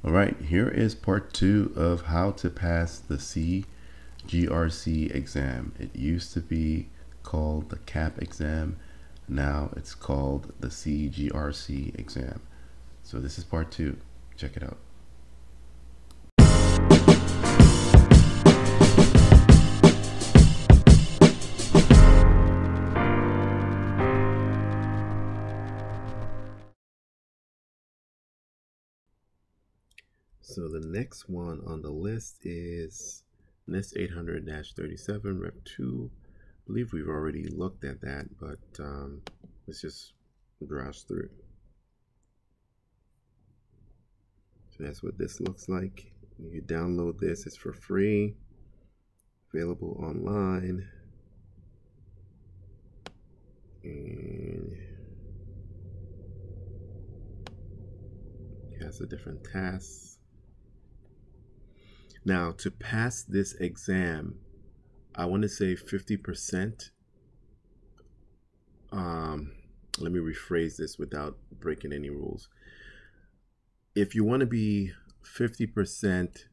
All right, here is part 2 of how to pass the cGRC exam. It used to be called the CAP exam. Now it's called the cGRC exam. So this is part 2. Check it out. So the next one on the list is NIST 800-37 Rep 2. I believe we've already looked at that, but let's just browse through. So that's what this looks like. You download this, it's for free, available online, and it has the different tasks. Now, to pass this exam, I want to say 50%. Let me rephrase this without breaking any rules. If you want to be 50%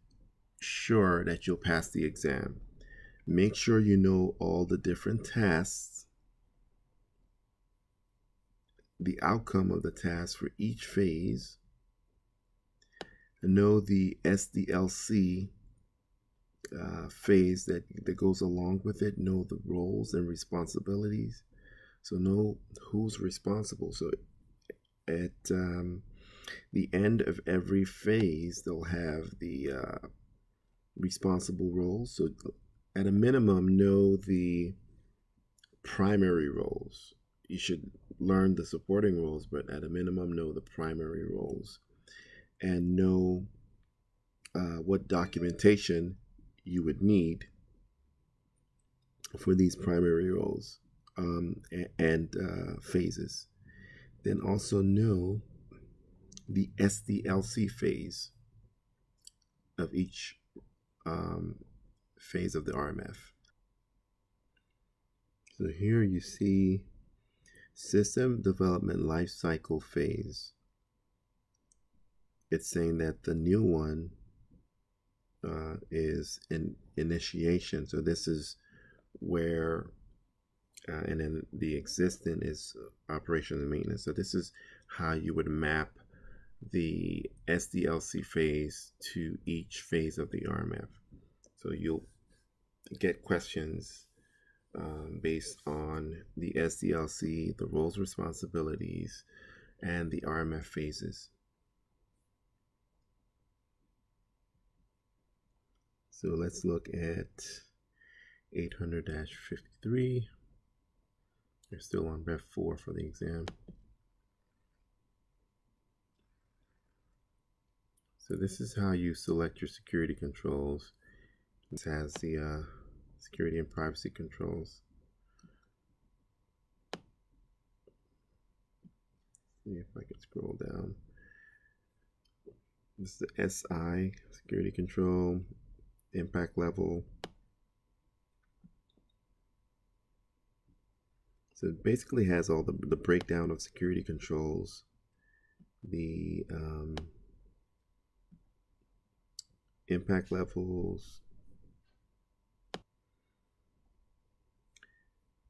sure that you'll pass the exam, make sure you know all the different tasks, the outcome of the task for each phase, know the SDLC phase that goes along with it, know the roles and responsibilities, so know who's responsible. So at the end of every phase, they'll have the responsible roles. So at a minimum, know the primary roles. You should learn the supporting roles, but at a minimum, know the primary roles and know what documentation you would need for these primary roles and phases. Then also know the SDLC phase of each phase of the RMF. So here you see System Development Lifecycle Phase. It's saying that the new one is in initiation. So this is where, and then the existing is operation and maintenance. So this is how you would map the SDLC phase to each phase of the RMF. So you'll get questions based on the SDLC, the roles, responsibilities, and the RMF phases. So let's look at 800-53. We're still on Rep 4 for the exam. So this is how you select your security controls. This has the security and privacy controls. See if I can scroll down. This is the SI, security control, impact level. So it basically has all the breakdown of security controls, the impact levels.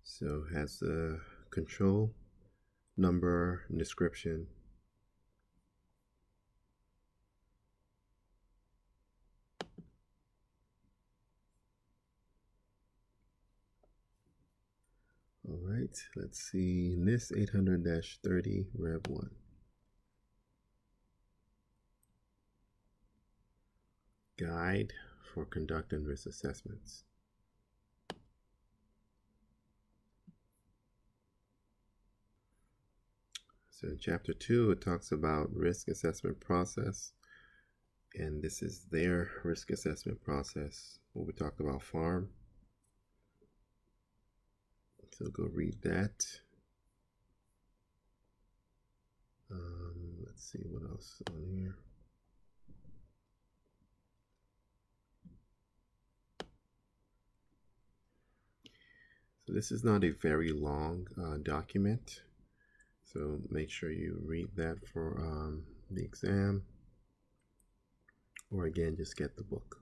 So it has the control number and description. All right, let's see, NIST 800-30 Rev 1. Guide for conducting risk assessments. So in Chapter 2, it talks about risk assessment process. And this is their risk assessment process, what we talked about FARM. So go read that. Let's see what else is on here. So this is not a very long document. So make sure you read that for the exam. or again, just get the book.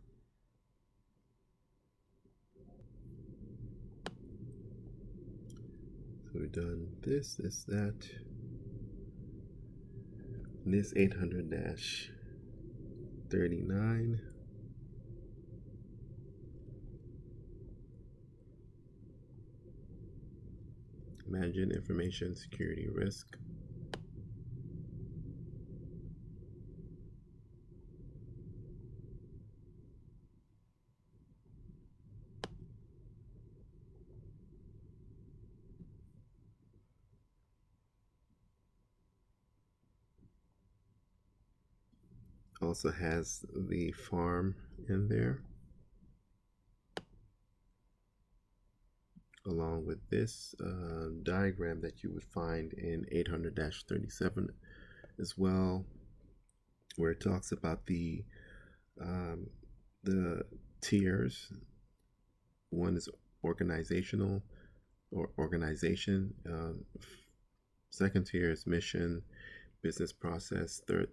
So we've done this, that. NIS 800-39. Managing information security risk. Also has the farm in there, along with this diagram that you would find in 800-37 as well, where it talks about the tiers. One is organizational or organization. Second tier is mission, business process. Third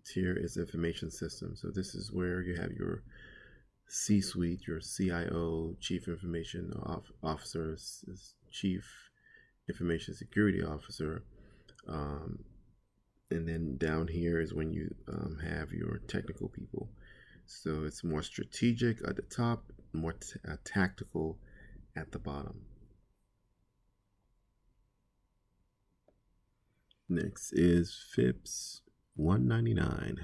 tier is information system. So this is where you have your C-suite, your CIO, Chief Information Officer, Chief Information Security Officer. And then down here is when you have your technical people. So it's more strategic at the top, more tactical at the bottom. Next is FIPS 199.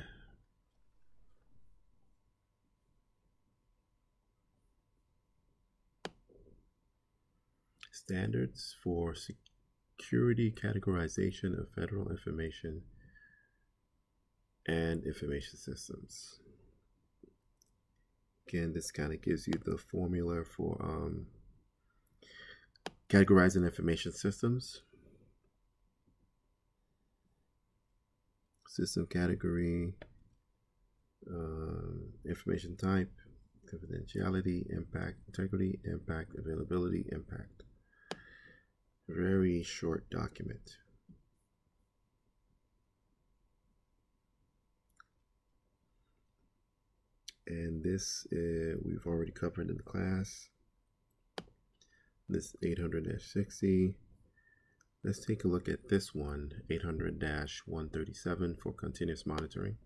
Standards for security categorization of federal information and information systems. Again, this kind of gives you the formula for categorizing information systems. System category, information type, confidentiality, impact, integrity, impact, availability, impact. Very short document. And this we've already covered in the class. This 800-60. Let's take a look at this one, 800-137 for continuous monitoring.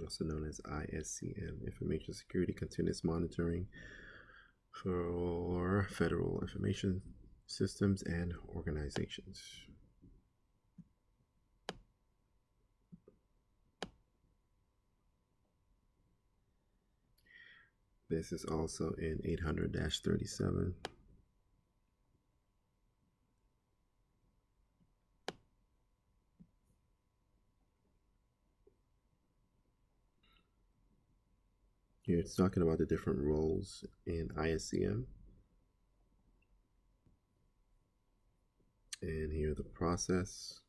Also known as ISCM, Information Security Continuous Monitoring for federal information systems and organizations. This is also in 800-37. Here it's talking about the different roles in ISCM. And here the process.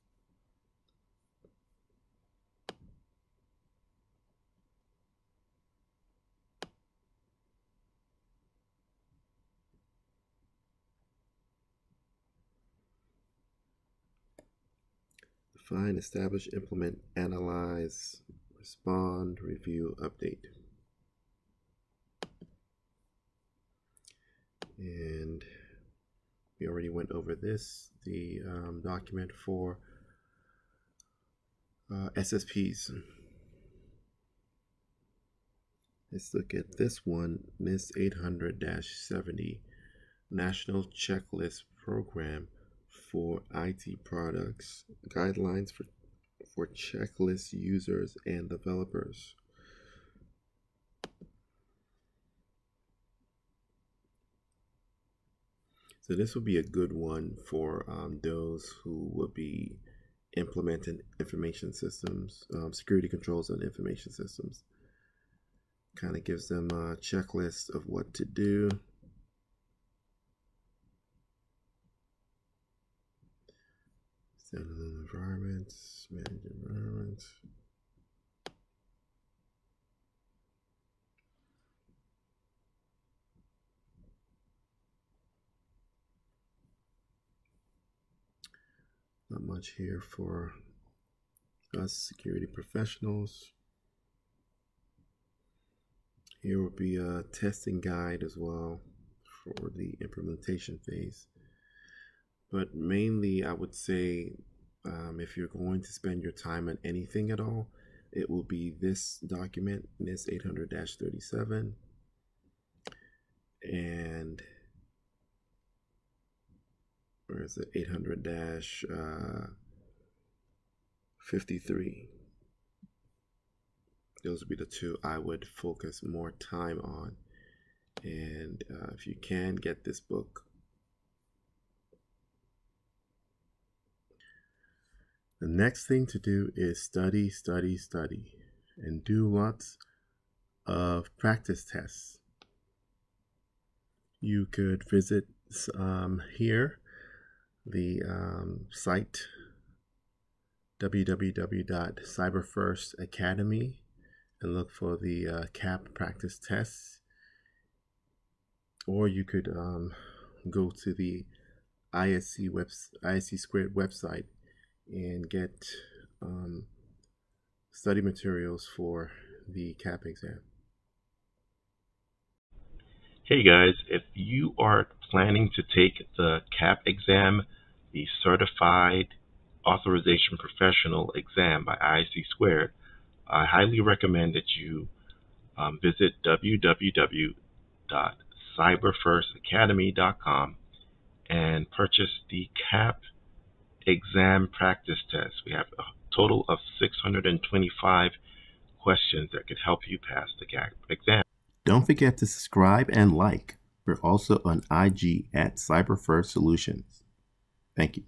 Define, establish, implement, analyze, respond, review, update. And we already went over this, the document for SSPs. Let's look at this one, NIS 800-70, National Checklist Program for IT Products, Guidelines for Checklist Users and Developers. So this will be a good one for those who will be implementing information systems, security controls on information systems. Kind of gives them a checklist of what to do. Standalone environments, manage environments. Not much here for us security professionals. Here will be a testing guide as well for the implementation phase. But mainly, I would say if you're going to spend your time on anything at all, it will be this document, NIST 800-37, and where is it? 800-53. Those would be the two I would focus more time on. And if you can, get this book. The next thing to do is study, study, study, and do lots of practice tests. You could visit here the site www.cyberfirstacademy and look for the CAP practice tests, or you could go to the ISC Squared website and get study materials for the CAP exam. Hey guys, if you are planning to take the CAP exam, the Certified Authorization Professional exam by ISC Squared, I highly recommend that you visit www.cyberfirstacademy.com and purchase the CAP exam practice test. We have a total of 625 questions that could help you pass the CAP exam. Don't forget to subscribe and like. We're also on IG at CyberFirst Solutions. Thank you.